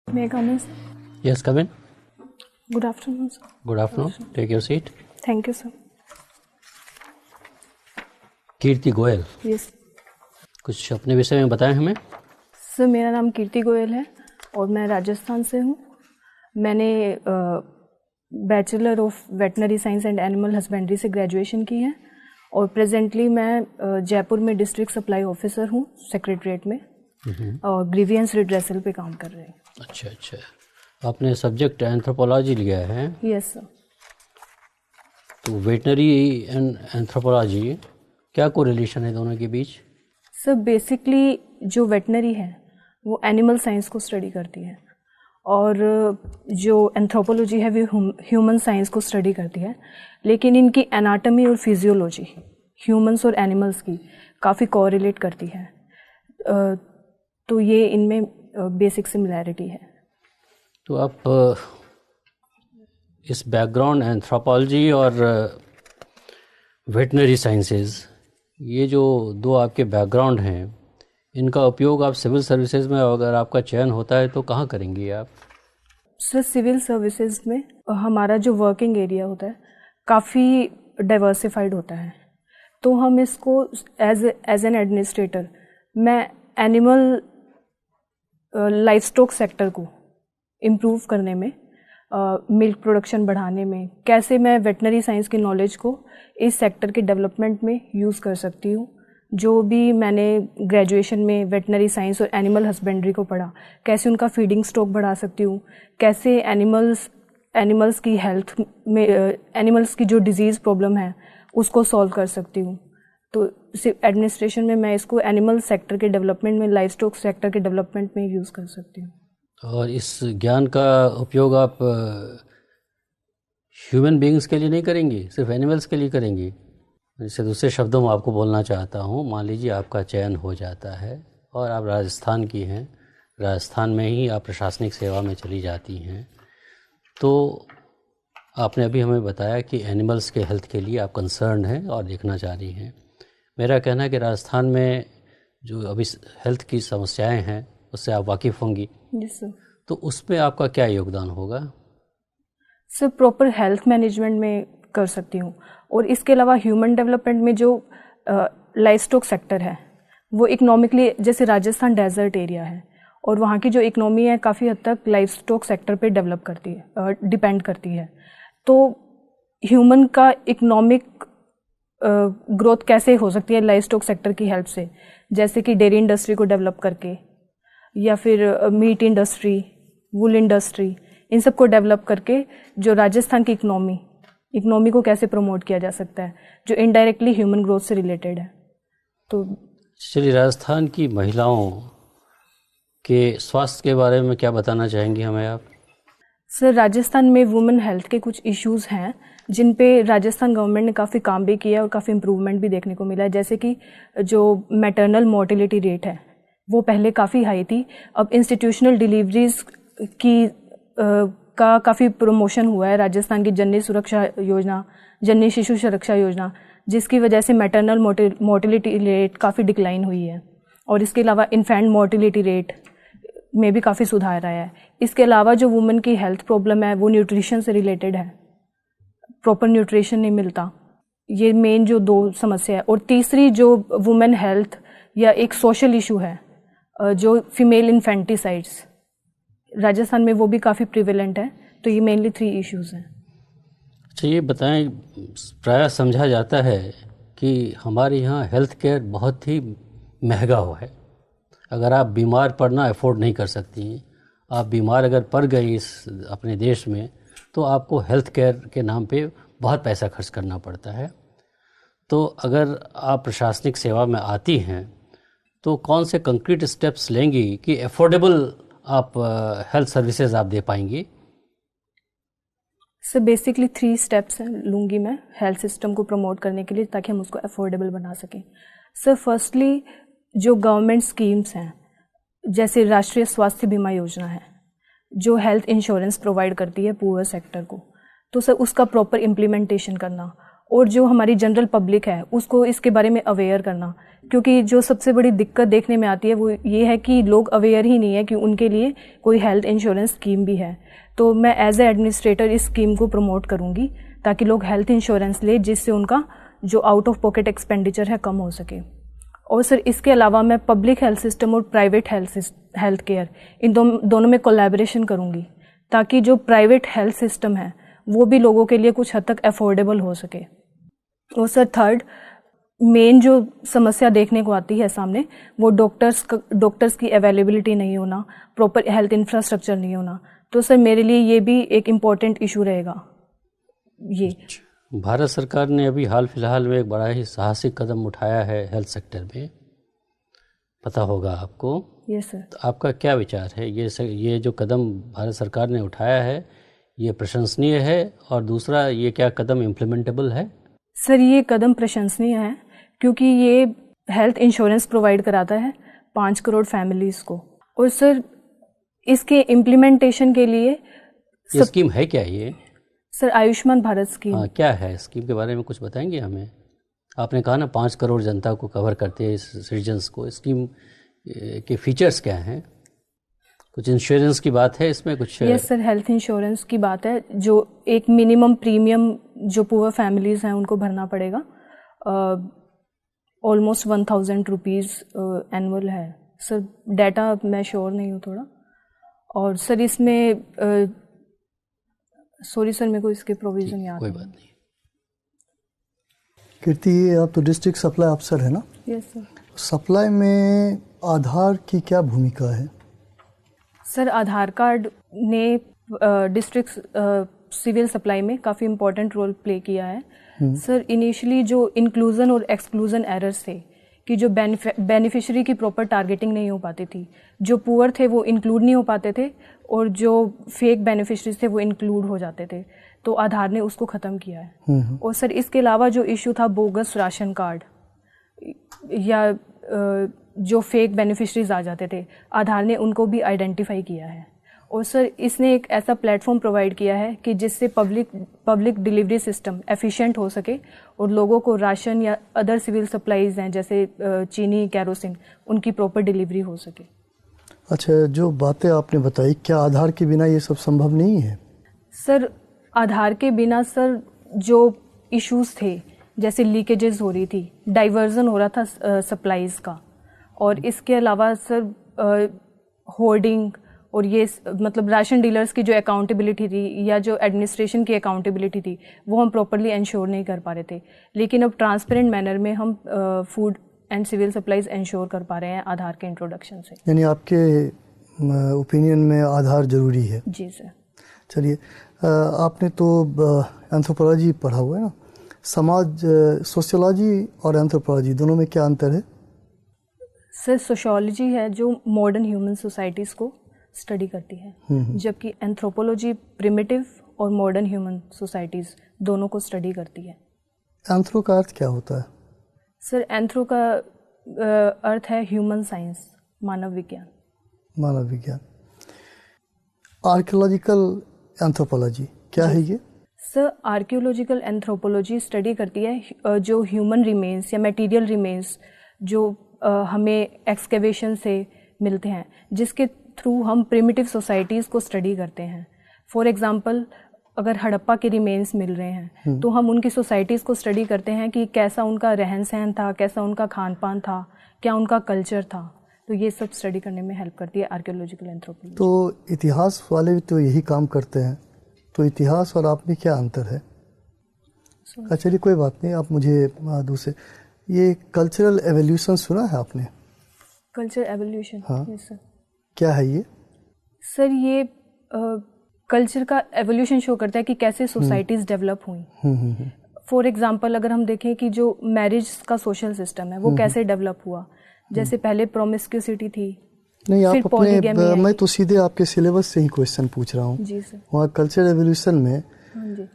May I come in? Yes, come in. Good afternoon, sir. Good afternoon. Take your seat. Thank you, sir. Kirti Goyal, Yes. कुछ अपने विषय में बताएं हमें। Sir, मेरा नाम कीर्ति गोयल है और मैं राजस्थान से हूँ। मैंने bachelor of veterinary science and animal husbandry से ग्रेजुएशन की है और प्रेजेंटली मैं जयपुर में डिस्ट्रिक्ट सप्लाई ऑफिसर हूँ सेक्रेटरीट में और ग्रीवियंस रिड्रेसल पे काम कर रहे हैं। अच्छा अच्छा, आपने सब्जेक्ट एंथ्रोपोलॉजी लिया है। Yes sir. तो वेटनरी एंड एंथ्रोपोलॉजी क्या को रिलेशन है दोनों के बीच? सर, बेसिकली जो वेटनरी है वो एनिमल साइंस को स्टडी करती है और जो एंथ्रोपोलॉजी है वो ह्यूमन साइंस को स्टडी करती है, लेकिन इनकी एनाटॉमी और फिजियोलॉजी ह्यूमंस और एनिमल्स की काफ़ी कोरिलेट करती है। तो ये इनमें बेसिक सिमिलैरिटी है। तो आप इस बैकग्राउंड एंथ्रोपोलॉजी और वेटनरी साइंसेज, ये जो दो आपके बैकग्राउंड हैं, इनका उपयोग आप सिविल सर्विसेज में अगर आपका चयन होता है तो कहाँ करेंगी आप? सर, सिविल सर्विसेज में हमारा जो वर्किंग एरिया होता है काफ़ी डाइवर्सिफाइड होता है, तो हम इसको एज एन एडमिनिस्ट्रेटर मैं एनिमल लाइफ स्टॉक सेक्टर को इम्प्रूव करने में, मिल्क प्रोडक्शन बढ़ाने में, कैसे मैं वेटनरी साइंस की नॉलेज को इस सेक्टर के डेवलपमेंट में यूज़ कर सकती हूँ। जो भी मैंने ग्रेजुएशन में वेटनरी साइंस और एनिमल हस्बेंड्री को पढ़ा, कैसे उनका फीडिंग स्टॉक बढ़ा सकती हूँ, कैसे एनिमल्स की हेल्थ में एनिमल्स की जो डिजीज़ प्रॉब्लम है उसको सॉल्व कर सकती हूँ। तो सिर्फ एडमिनिस्ट्रेशन में मैं इसको एनिमल सेक्टर के डेवलपमेंट में, लाइफ स्टॉक सेक्टर के डेवलपमेंट में यूज़ कर सकती हूँ। और इस ज्ञान का उपयोग आप ह्यूमन बीइंग्स के लिए नहीं करेंगी, सिर्फ एनिमल्स के लिए करेंगी? जैसे दूसरे शब्दों में आपको बोलना चाहता हूँ, मान लीजिए आपका चयन हो जाता है और आप राजस्थान की हैं, राजस्थान में ही आप प्रशासनिक सेवा में चली जाती हैं, तो आपने अभी हमें बताया कि एनिमल्स के हेल्थ के लिए आप कंसर्न हैं और देखना चाह रही हैं। मेरा कहना है कि राजस्थान में जो अभी हेल्थ की समस्याएं हैं उससे आप वाकिफ़ होंगी। Yes sir. तो उसमें आपका क्या योगदान होगा? सर, प्रॉपर हेल्थ मैनेजमेंट में कर सकती हूँ और इसके अलावा ह्यूमन डेवलपमेंट में जो लाइफ स्टॉक सेक्टर है वो इकोनॉमिकली, जैसे राजस्थान डेजर्ट एरिया है और वहाँ की जो इकोनॉमी है काफ़ी हद तक लाइफ स्टॉक सेक्टर पे डेवलप करती है, डिपेंड करती है। तो ह्यूमन का इकोनॉमिक ग्रोथ कैसे हो सकती है लाइफ स्टॉक सेक्टर की हेल्प से, जैसे कि डेयरी इंडस्ट्री को डेवलप करके या फिर मीट इंडस्ट्री, वूल इंडस्ट्री, इन सब को डेवलप करके जो राजस्थान की इकोनॉमी को कैसे प्रमोट किया जा सकता है, जो इनडायरेक्टली ह्यूमन ग्रोथ से रिलेटेड है। तो चलिए, राजस्थान की महिलाओं के स्वास्थ्य के बारे में क्या बताना चाहेंगी हमें आप? सर, राजस्थान में वुमेन हेल्थ के कुछ इश्यूज़ हैं जिन पे राजस्थान गवर्नमेंट ने काफ़ी काम भी किया और काफ़ी इम्प्रूवमेंट भी देखने को मिला है। जैसे कि जो मैटरनल मोर्टिलिटी रेट है वो पहले काफ़ी हाई थी, अब इंस्टीट्यूशनल डिलीवरीज की का काफ़ी प्रमोशन हुआ है। राजस्थान की जननी सुरक्षा योजना, जननी शिशु सुरक्षा योजना, जिसकी वजह से मैटरनल मोर्टिलिटी रेट काफ़ी डिक्लाइन हुई है और इसके अलावा इन्फेंट मोर्टिलिटी रेट में भी काफ़ी सुधार आया है। इसके अलावा जो वुमेन की हेल्थ प्रॉब्लम है वो न्यूट्रिशन से रिलेटेड है, प्रॉपर न्यूट्रिशन नहीं मिलता, ये मेन जो दो समस्या है। और तीसरी जो वुमेन हेल्थ या एक सोशल इशू है, जो फीमेल इन्फेंटिसाइड्स, राजस्थान में वो भी काफ़ी प्रिवेलेंट है। तो ये मेनली 3 इश्यूज़ हैं। अच्छा, ये बताएं, प्रायः समझा जाता है कि हमारे यहाँ हेल्थ केयर बहुत ही महंगा हुआ है। अगर आप बीमार पड़ना अफोर्ड नहीं कर सकती हैं, आप बीमार अगर पड़ गई इस अपने देश में, तो आपको हेल्थ केयर के नाम पे बहुत पैसा खर्च करना पड़ता है। तो अगर आप प्रशासनिक सेवा में आती हैं तो कौन से कंक्रीट स्टेप्स लेंगी कि अफोर्डेबल आप हेल्थ सर्विसेज आप दे पाएंगी? सर, बेसिकली 3 स्टेप्स लूँगी मैं हेल्थ सिस्टम को प्रमोट करने के लिए, ताकि हम उसको अफोर्डेबल बना सकें। सर, फर्स्टली जो गवर्नमेंट स्कीम्स हैं, जैसे राष्ट्रीय स्वास्थ्य बीमा योजना है जो हेल्थ इंश्योरेंस प्रोवाइड करती है पुअर सेक्टर को, तो सर उसका प्रॉपर इम्प्लीमेंटेशन करना और जो हमारी जनरल पब्लिक है उसको इसके बारे में अवेयर करना, क्योंकि जो सबसे बड़ी दिक्कत देखने में आती है वो ये है कि लोग अवेयर ही नहीं है कि उनके लिए कोई हेल्थ इंश्योरेंस स्कीम भी है। तो मैं एज ए एडमिनिस्ट्रेटर इस स्कीम को प्रमोट करूँगी ताकि लोग हेल्थ इंश्योरेंस ले, जिससे उनका जो आउट ऑफ पॉकेट एक्सपेंडिचर है कम हो सके। और सर इसके अलावा मैं पब्लिक हेल्थ सिस्टम और प्राइवेट हेल्थ केयर इन दोनों में कोलैबोरेशन करूँगी ताकि जो प्राइवेट हेल्थ सिस्टम है वो भी लोगों के लिए कुछ हद तक अफोर्डेबल हो सके। और सर थर्ड मेन जो समस्या देखने को आती है सामने वो डॉक्टर्स की अवेलेबिलिटी नहीं होना, प्रॉपर हेल्थ इंफ्रास्ट्रक्चर नहीं होना। तो सर मेरे लिए ये भी एक इम्पॉर्टेंट इशू रहेगा। ये भारत सरकार ने अभी हाल फिलहाल में एक बड़ा ही साहसिक कदम उठाया है हेल्थ सेक्टर में, पता होगा आपको। Yes sir. तो आपका क्या विचार है, ये जो कदम भारत सरकार ने उठाया है ये प्रशंसनीय है, और दूसरा ये क्या कदम इम्प्लीमेंटेबल है? सर ये कदम प्रशंसनीय है क्योंकि ये हेल्थ इंश्योरेंस प्रोवाइड कराता है 5 करोड़ फैमिलीज़ को। और सर इसके इम्प्लीमेंटेशन के लिए ये स्कीम है क्या ये? Sir Ayushman Bharat scheme. हाँ, क्या है स्कीम के बारे में कुछ बताएंगे हमें? आपने कहा ना 5 करोड़ जनता को कवर करते हैं, इस सिटीजन्स को। स्कीम के फीचर्स क्या हैं? कुछ इंश्योरेंस की बात है इसमें कुछ? यस सर, हेल्थ इंश्योरेंस की बात है। जो एक मिनिमम प्रीमियम जो पुअर फैमिलीज़ हैं उनको भरना पड़ेगा, ऑलमोस्ट 1000 रुपीज़ एनुअल है सर। डाटा मैं श्योर नहीं हूँ थोड़ा। और सर इसमें सॉरी सर मेरे को इसके प्रोविज़न याद कोई बात नहीं। कीर्ति, आप तो डिस्ट्रिक्ट सप्लाई अफसर है ना? Yes sir. सप्लाई में आधार की क्या भूमिका है? सर आधार कार्ड ने डिस्ट्रिक्ट सिविल सप्लाई में काफ़ी इम्पोर्टेंट रोल प्ले किया है। सर इनिशियली जो इंक्लूज़न और एक्सक्लूज़न एरर्स थे कि जो बेनिफिशियरी की प्रॉपर टारगेटिंग नहीं हो पाती थी, जो पुअर थे वो इंक्लूड नहीं हो पाते थे और जो फेक बेनिफिशरीज थे वो इंक्लूड हो जाते थे, तो आधार ने उसको ख़त्म किया है। और सर इसके अलावा जो इशू था बोगस राशन कार्ड या जो फेक बेनिफिशरीज आ जाते थे, आधार ने उनको भी आइडेंटिफाई किया है। और सर इसने एक ऐसा प्लेटफॉर्म प्रोवाइड किया है कि जिससे पब्लिक डिलीवरी सिस्टम एफिशिएंट हो सके और लोगों को राशन या अदर सिविल सप्लाईज हैं जैसे चीनी, केरोसिन, उनकी प्रॉपर डिलीवरी हो सके। अच्छा, जो बातें आपने बताई, क्या आधार के बिना ये सब संभव नहीं है? सर आधार के बिना सर जो इश्यूज थे, जैसे लीकेजेस हो रही थी, डाइवर्जन हो रहा था सप्लाईज का, और इसके अलावा सर होर्डिंग और ये मतलब राशन डीलर्स की जो अकाउंटेबिलिटी थी या जो एडमिनिस्ट्रेशन की अकाउंटेबिलिटी थी वो हम प्रॉपरली इंश्योर नहीं कर पा रहे थे। लेकिन अब ट्रांसपेरेंट मैनर में हम food and civil supplies ensure कर पा रहे हैं आधार के इंट्रोडक्शन से। यानी आपके ओपिनियन में आधार जरूरी है? जी सर। चलिए, आपने तो एंथ्रोपोलॉजी पढ़ा हुआ है ना? समाज सोशियोलॉजी और एंथ्रोपोलॉजी दोनों में क्या अंतर है? सर सोशियोलॉजी है जो मॉडर्न ह्यूमन सोसाइटीज़ को स्टडी करती है, जबकि एंथ्रोपोलॉजी प्रिमिटिव और मॉडर्न ह्यूमन सोसाइटीज़ दोनों को स्टडी करती है। एंथ्रो का अर्थ क्या होता है? सर एंथ्रो का अर्थ है ह्यूमन साइंस, मानव विज्ञान। मानव विज्ञान। आर्कियोलॉजिकल एंथ्रोपोलॉजी क्या है ये? सर आर्कियोलॉजिकल एंथ्रोपोलॉजी स्टडी करती है जो ह्यूमन रिमेन्स या मटेरियल रिमेन्स जो हमें एक्सकेवेशन से मिलते हैं, जिसके थ्रू हम प्रिमिटिव सोसाइटीज़ को स्टडी करते हैं। फॉर एग्जांपल, अगर हड़प्पा के रिमेन्स मिल रहे हैं तो हम उनकी सोसाइटीज़ को स्टडी करते हैं कि कैसा उनका रहन सहन था, कैसा उनका खान पान था, क्या उनका कल्चर था। तो ये सब स्टडी करने में हेल्प करती है आर्कियोलॉजिकल एंथ्रोपोलॉजी। तो इतिहास वाले भी तो यही काम करते हैं, तो इतिहास और आप में क्या अंतर है? अच्छा, चलिए कोई बात नहीं, आप मुझे दूसरे ये कल्चरल एवोल्यूशन सुना है आपने? Culture evolution? हाँ। Yes sir. क्या है ये? सर ये कल्चर का एवोल्यूशन शो करता है कि कैसे सोसाइटीज़ डेवलप हुई। फॉर एग्जांपल अगर हम देखें कि जो मैरिज का सोशल सिस्टम है वो कैसे डेवलप हुआ, जैसे पहले प्रोमिस्क्यूसिटी थी। नहीं, आप अपने मैं तो सीधे आपके सिलेबस से ही क्वेश्चन पूछ रहा हूँ। जी सर। वहाँ कल्चर एवोल्यूशन में हाँ जी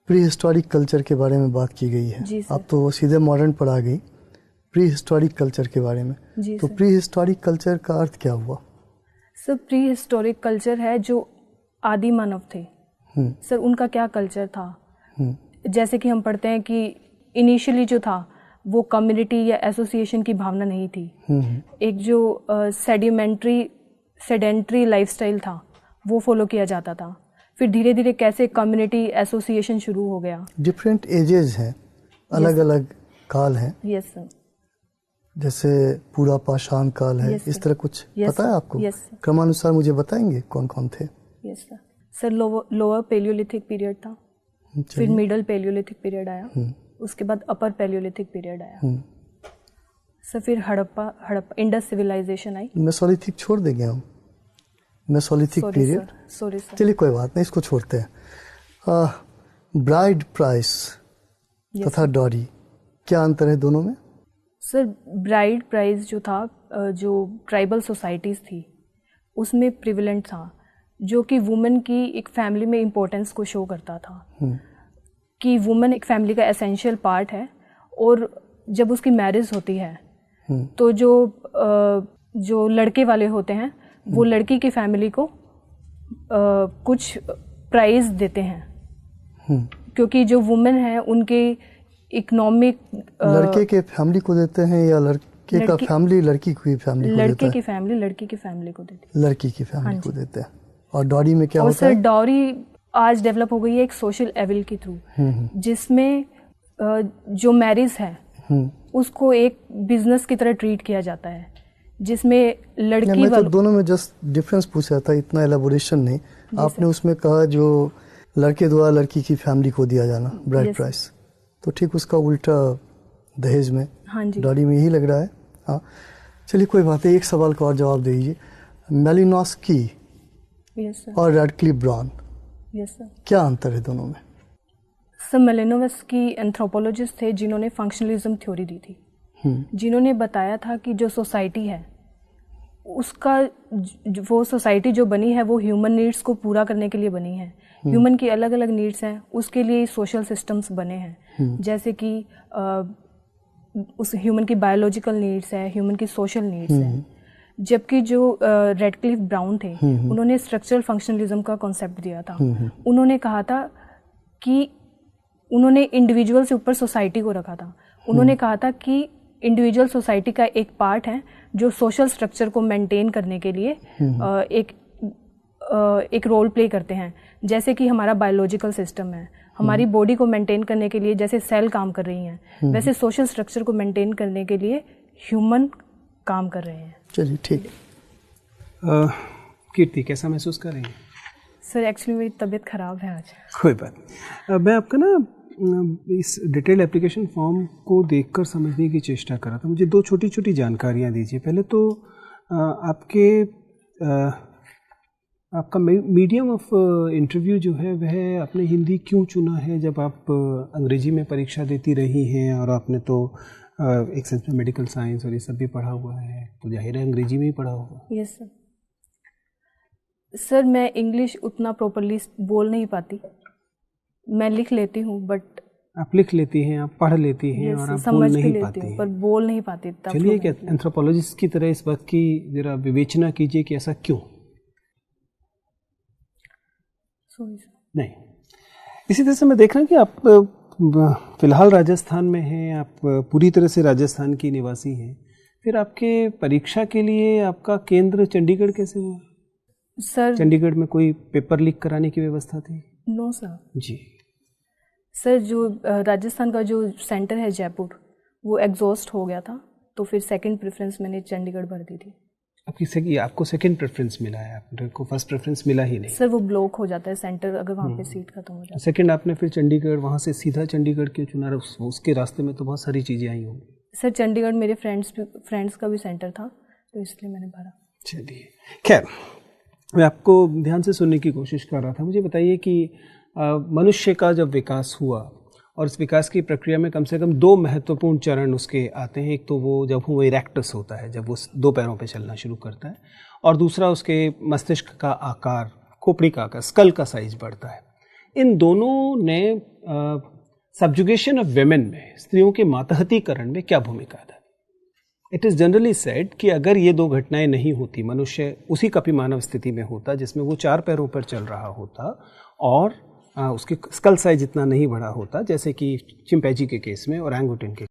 प्री हिस्टोरिक कल्चर के बारे में बात की गई है। आप तो सीधे मॉडर्न पर आ गई, प्री हिस्टोरिक कल्चर के बारे में। जी तो सर। प्री हिस्टोरिक कल्चर का अर्थ क्या हुआ? सर प्री हिस्टोरिक कल्चर है जो आदि मानव थे, सर उनका क्या कल्चर था। जैसे कि हम पढ़ते हैं कि इनिशियली जो था वो कम्युनिटी या एसोसिएशन की भावना नहीं थी। एक जो सेडेंट्री लाइफस्टाइल था वो फॉलो किया जाता था। फिर धीरे धीरे कैसे कम्युनिटी एसोसिएशन शुरू हो गया। डिफरेंट एजेस हैं, अलग अलग काल हैं। Yes sir. जैसे पूरा पाषाण काल है, इस तरह कुछ पता है आपको? क्रमानुसार मुझे बताएंगे कौन कौन थे? Yes sir. Sir lower paleolithic period था, फिर मिडल पेलियोलिथिक पीरियड आया, उसके बाद अपर पेलियोलिथिक पीरियड आया सर, फिर हड़प्पा इंडस सिविलाइजेशन आई। मेसोलिथिक छोड़ देंगे हम, मेसोलिथिक पीरियड। Sorry sir. चलिए कोई बात नहीं, इसको छोड़ते हैं। ब्राइड प्राइस तथा डॉरी, क्या अंतर है दोनों में? सर ब्राइड प्राइस जो था, जो ट्राइबल सोसाइटीज़ थी उसमें प्रिविलेंट था, जो कि वुमेन की एक फैमिली में इम्पोर्टेंस को शो करता था कि वुमेन एक फैमिली का एसेंशियल पार्ट है, और जब उसकी मैरिज होती है तो जो लड़के वाले होते हैं वो लड़की की फैमिली को कुछ प्राइज देते हैं, क्योंकि जो वुमेन है उनके इकोनॉमिक लड़के के फैमिली को देते हैं या लड़के का फैमिली लड़की की फैमिली को देता है? लड़के की फैमिली लड़की की फैमिली को देती है। लड़की की फैमिली को देते हैं। और डॉरी में क्या होता है? और सर डॉरी आज डेवलप हो गई है एक सोशल एविल के थ्रू, जिसमें जो मैरिज है उसको एक बिजनेस की तरह ट्रीट किया जाता है, जिसमें लड़की मैं तो दोनों में जस्ट डिफरेंस पूछा था, इतना एलाबोरेशन नहीं। आपने उसमें कहा जो लड़के द्वारा लड़की की फैमिली को दिया जाना ब्राइड प्राइस, तो ठीक उसका उल्टा दहेज में, डॉरी में यही लग रहा है। हाँ चलिए कोई बात नहीं, एक सवाल का और जवाब दीजिए। मेलिनोस्की और रेडक्लिफ ब्राउन, क्या अंतर है दोनों में? सर मेलिनोस्की एंथ्रोपोलॉजिस्ट थे जिन्होंने फंक्शनलिज्म थ्योरी दी थी, जिन्होंने बताया था कि जो सोसाइटी है उसका वो सोसाइटी जो बनी है वो ह्यूमन नीड्स को पूरा करने के लिए बनी है। ह्यूमन की अलग अलग नीड्स हैं, उसके लिए सोशल सिस्टम्स बने हैं, जैसे कि उस ह्यूमन की बायोलॉजिकल नीड्स है, ह्यूमन की सोशल नीड्स है। जबकि जो रेडक्लिफ ब्राउन थे उन्होंने स्ट्रक्चरल फंक्शनलिज्म का कॉन्सेप्ट दिया था। उन्होंने कहा था कि उन्होंने इंडिविजुअल से ऊपर सोसाइटी को रखा था। उन्होंने कहा था कि इंडिविजुअल सोसाइटी का एक पार्ट है जो सोशल स्ट्रक्चर को मेंटेन करने के लिए एक रोल प्ले करते हैं। जैसे कि हमारा बायोलॉजिकल सिस्टम है, हमारी बॉडी को मेंटेन करने के लिए जैसे सेल काम कर रही हैं, वैसे सोशल स्ट्रक्चर को मेंटेन करने के लिए ह्यूमन काम कर रहे हैं। चलिए ठीक है। कीर्ति कैसा महसूस कर रही हैं? सर एक्चुअली मेरी तबीयत ख़राब है आज। कोई बात नहीं। मैं आपका ना इस डिटेल एप्लीकेशन फॉर्म को देखकर समझने की चेष्टा कर रहा था। मुझे दो छोटी छोटी जानकारियाँ दीजिए। पहले तो आपका मीडियम ऑफ इंटरव्यू जो है वह आपने हिंदी क्यों चुना है, जब आप अंग्रेजी में परीक्षा देती रही हैं और आपने तो एक सेंस में मेडिकल साइंस और ये सब भी पढ़ा हुआ है, तो जाहिर है अंग्रेजी में ही पढ़ा होगा। Yes sir. सर मैं इंग्लिश उतना प्रॉपरली बोल नहीं पाती, मैं लिख लेती हूँ बट। आप लिख लेती हैं, आप पढ़ लेती हैं और आप बोल नहीं पाती, पर बोल नहीं पाती। चलिए क्या एंथ्रोपोलॉजिस्ट की तरह इस बात की जरा विवेचना कीजिए कि ऐसा क्यों? नहीं, इसी तरह से मैं देख रहा हूँ कि आप फिलहाल राजस्थान में हैं, आप पूरी तरह से राजस्थान की निवासी हैं, फिर आपके परीक्षा के लिए आपका केंद्र चंडीगढ़ कैसे हुआ? सर चंडीगढ़ में कोई पेपर लीक कराने की व्यवस्था थी? No sir. जी सर जो राजस्थान का जो सेंटर है जयपुर, वो एग्जॉस्ट हो गया था, तो फिर सेकंड प्रेफरेंस मैंने चंडीगढ़ भर दी थी। आपको सेकंड प्रेफरेंस मिला है, आपको फर्स्ट प्रेफरेंस मिला ही नहीं? सर वो ब्लॉक हो जाता है सेंटर अगर वहाँ पे सीट खत्म हो जाए। सेकंड आपने फिर चंडीगढ़, वहाँ से सीधा चंडीगढ़ क्यों चुना? उसके रास्ते में तो बहुत सारी चीज़ें आई होंगी। सर चंडीगढ़ मेरे फ्रेंड्स का भी सेंटर था, तो इसलिए मैंने भरा। चलिए खैर, मैं आपको ध्यान से सुनने की कोशिश कर रहा था। मुझे बताइए कि मनुष्य का जब विकास हुआ और इस विकास की प्रक्रिया में कम से कम दो महत्वपूर्ण चरण उसके आते हैं। एक तो वो जब वो इरेक्टस होता है, जब वो दो पैरों पे चलना शुरू करता है, और दूसरा उसके मस्तिष्क का आकार, खोपड़ी का आकार, स्कल का साइज बढ़ता है। इन दोनों ने सबजुगेशन ऑफ वेमेन में, स्त्रियों के मातहतीकरण में क्या भूमिका अदा? इट इज़ जनरली सेड कि अगर ये दो घटनाएं नहीं होती, मनुष्य उसी कपि मानव स्थिति में होता जिसमें वो चार पैरों पर चल रहा होता और उसकी स्कल साइज इतना नहीं बड़ा होता जैसे कि चिंपैंजी के केस में और एंगूटेन के